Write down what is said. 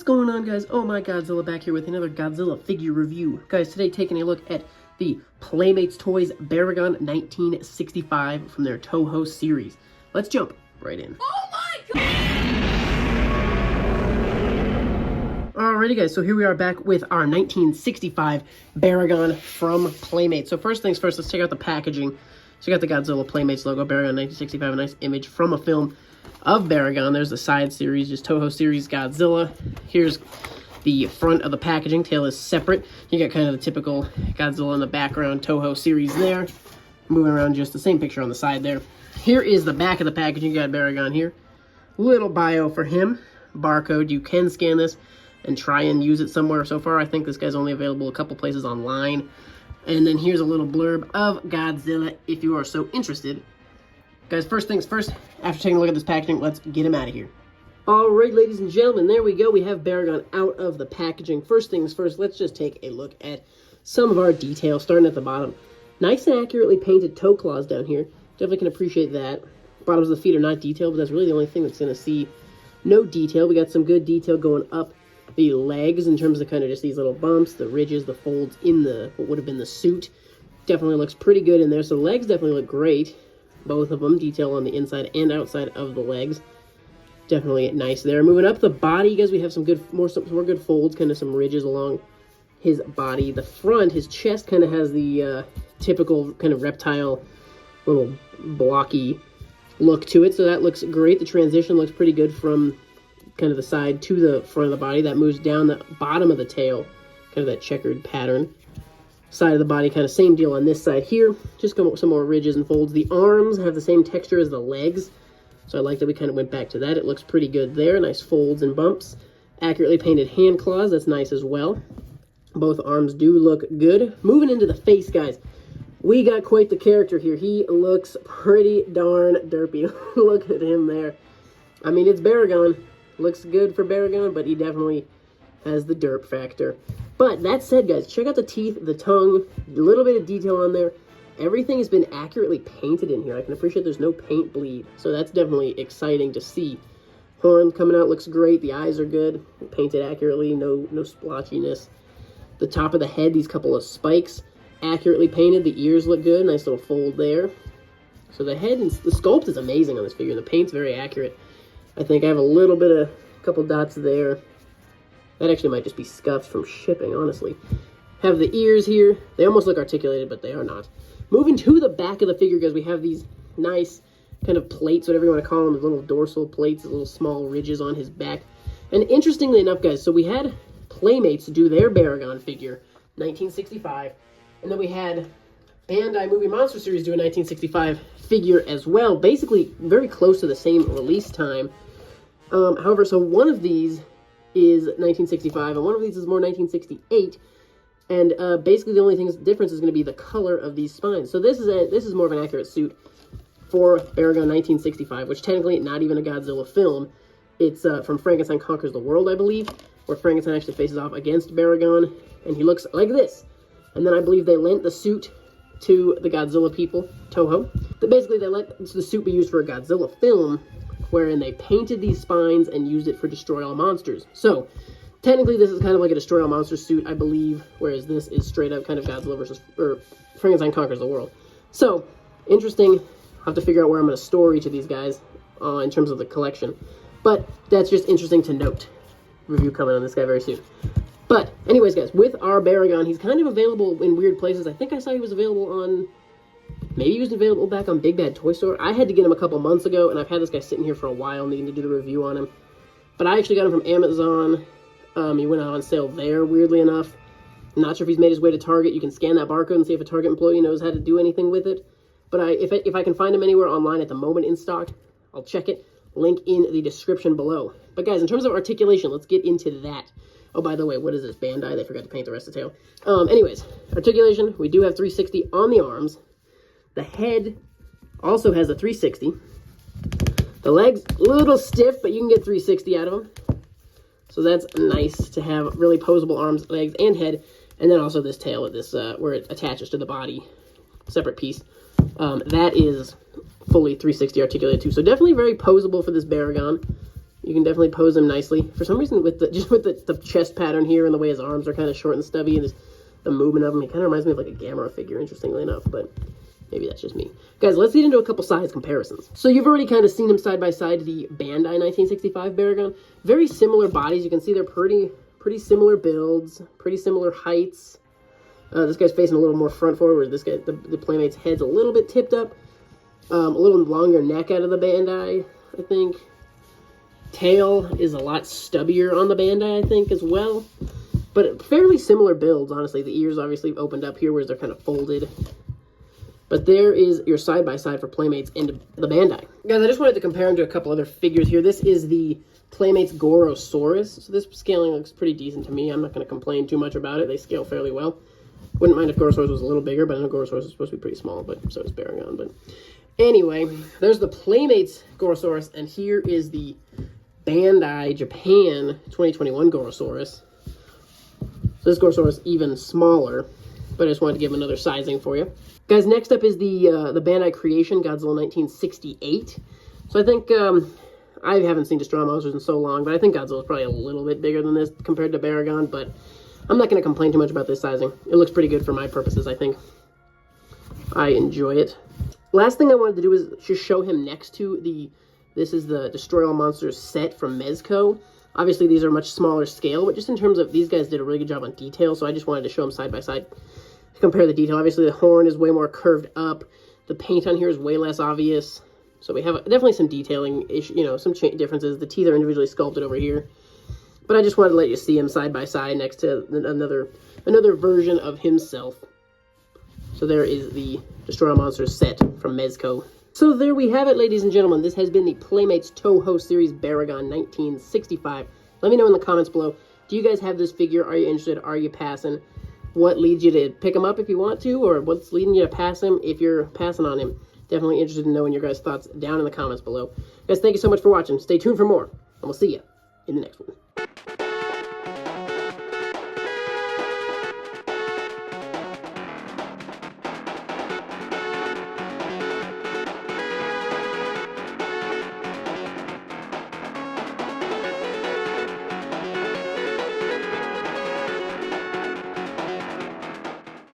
What's going on, guys? Oh my Godzilla, back here with another Godzilla figure review. Guys, today taking a look at the Playmates Toys Baragon 1965 from their Toho series. Let's jump right in. Oh my god! Alrighty, guys, so here we are back with our 1965 Baragon from Playmates. So first things first, let's check out the packaging. So you got the Godzilla Playmates logo, Baragon 1965, a nice image from a film of Baragon. There's the side series, just Toho Series Godzilla. Here's the front of the packaging. Tail is separate. You got kind of the typical Godzilla in the background, Toho Series there. Moving around, just the same picture on the side there. Here is the back of the packaging. You got Baragon here. Little bio for him. Barcode. You can scan this and try and use it somewhere. So far, I think this guy's only available a couple places online. And then here's a little blurb of Godzilla if you are so interested. Guys, first things first, after taking a look at this packaging, let's get him out of here. Alright, ladies and gentlemen, there we go. We have Baragon out of the packaging. First things first, let's just take a look at some of our details, starting at the bottom. Nice and accurately painted toe claws down here. Definitely can appreciate that. Bottoms of the feet are not detailed, but that's really the only thing that's going to see no detail. We got some good detail going up the legs in terms of kind of just these little bumps, the ridges, the folds in the what would have been the suit. Definitely looks pretty good in there. So the legs definitely look great. Both of them, detail on the inside and outside of the legs. Definitely nice there. Moving up the body, guys, we have some more good folds, kind of some ridges along his body. The front, his chest kind of has the typical kind of reptile, little blocky look to it. So that looks great. The transition looks pretty good from kind of the side to the front of the body. That moves down the bottom of the tail, kind of that checkered pattern. Side of the body, kind of same deal on this side here. Just come up with some more ridges and folds. The arms have the same texture as the legs, so I like that we kind of went back to that. It looks pretty good there. Nice folds and bumps. Accurately painted hand claws. That's nice as well. Both arms do look good. Moving into the face, guys. We got quite the character here. He looks pretty darn derpy. Look at him there. I mean, it's Baragon. Looks good for Baragon, but he definitely has the derp factor. But that said, guys, check out the teeth, the tongue, a little bit of detail on there. Everything has been accurately painted in here. I can appreciate there's no paint bleed, so that's definitely exciting to see. Horn coming out looks great. The eyes are good, painted accurately, no splotchiness. The top of the head, these couple of spikes, accurately painted. The ears look good, nice little fold there. So the head and the sculpt is amazing on this figure. The paint's very accurate. I think I have a couple dots there. That actually might just be scuffs from shipping, honestly. Have the ears here. They almost look articulated, but they are not. Moving to the back of the figure, guys, we have these nice kind of plates, whatever you want to call them, little dorsal plates, little small ridges on his back. And interestingly enough, guys, so we had Playmates do their Baragon figure, 1965, and then we had Bandai Movie Monster Series do a 1965 figure as well, basically very close to the same release time. However, so one of these is 1965, and one of these is more 1968, and basically the only difference is going to be the color of these spines. So this is more of an accurate suit for Baragon 1965, which technically not even a Godzilla film. It's from Frankenstein Conquers the World, I believe, where Frankenstein actually faces off against Baragon, and he looks like this. And then I believe they lent the suit to the Godzilla people, Toho. But basically they let the suit be used for a Godzilla film, wherein they painted these spines and used it for Destroy All Monsters. So, technically this is kind of like a Destroy All Monsters suit, I believe, whereas this is straight up kind of Godzilla versus, or Frankenstein Conquers the World. So, interesting. I'll have to figure out where I'm going to store each of these guys in terms of the collection. But that's just interesting to note. Review coming on this guy very soon. But, anyways, guys, with our Baragon, he's kind of available in weird places. I think I saw he was available on... Maybe he was available back on BigBadToyStore. I had to get him a couple months ago, and I've had this guy sitting here for a while, needing to do the review on him. But I actually got him from Amazon. He went out on sale there, weirdly enough. I'm not sure if he's made his way to Target. You can scan that barcode and see if a Target employee knows how to do anything with it. But if I can find him anywhere online at the moment in stock, I'll check it. Link in the description below. But guys, in terms of articulation, let's get into that. Oh, by the way, what is this? Bandai? They forgot to paint the rest of the tail. Anyways, articulation. We do have 360 on the arms. The head also has a 360. The legs, a little stiff, but you can get 360 out of them. So that's nice to have really posable arms, legs, and head. And then also this tail with this, where it attaches to the body, separate piece. That is fully 360 articulated too. So definitely very posable for this Baragon. You can definitely pose him nicely. For some reason, with the chest pattern here and the way his arms are kind of short and stubby and the movement of him, he kind of reminds me of like a Gamera figure, interestingly enough, but maybe that's just me. Guys, let's get into a couple size comparisons. So you've already kind of seen him side by side, the Bandai 1965 Baragon. Very similar bodies. You can see they're pretty similar builds, pretty similar heights. This guy's facing a little more front forward, where this guy, the Playmate's head's a little bit tipped up. A little longer neck out of the Bandai, I think. Tail is a lot stubbier on the Bandai, I think, as well. But fairly similar builds, honestly. The ears obviously opened up here, whereas they're kind of folded. But there is your side-by-side for Playmates and the Bandai. Guys, I just wanted to compare them to a couple other figures here. This is the Playmates Gorosaurus. So this scaling looks pretty decent to me. I'm not going to complain too much about it. They scale fairly well. Wouldn't mind if Gorosaurus was a little bigger, but I know Gorosaurus is supposed to be pretty small, but so is Baragon. But anyway, there's the Playmates Gorosaurus, and here is the Bandai Japan 2021 Gorosaurus. So this Gorosaurus is even smaller, but I just wanted to give another sizing for you. Guys, next up is the Bandai Creation Godzilla 1968. So I think, I haven't seen Destroy Monsters in so long, but I think Godzilla is probably a little bit bigger than this compared to Baragon, but I'm not going to complain too much about this sizing. It looks pretty good for my purposes, I think. I enjoy it. Last thing I wanted to do is just show him next to this is the Destroy All Monsters set from Mezco. Obviously, these are much smaller scale, but just in terms of, these guys did a really good job on detail, so I just wanted to show them side by side. Compare the detail. Obviously, the horn is way more curved up. The paint on here is way less obvious. So we have definitely some detailing, some differences. The teeth are individually sculpted over here. But I just wanted to let you see him side by side next to another version of himself. So there is the Destroy All Monsters set from Mezco. So there we have it, ladies and gentlemen. This has been the Playmates Toho Series Baragon 1965. Let me know in the comments below. Do you guys have this figure? Are you interested? Are you passing? What leads you to pick him up if you want to? Or what's leading you to pass him if you're passing on him? Definitely interested in knowing your guys' thoughts down in the comments below. Guys, thank you so much for watching. Stay tuned for more. And we'll see you in the next one.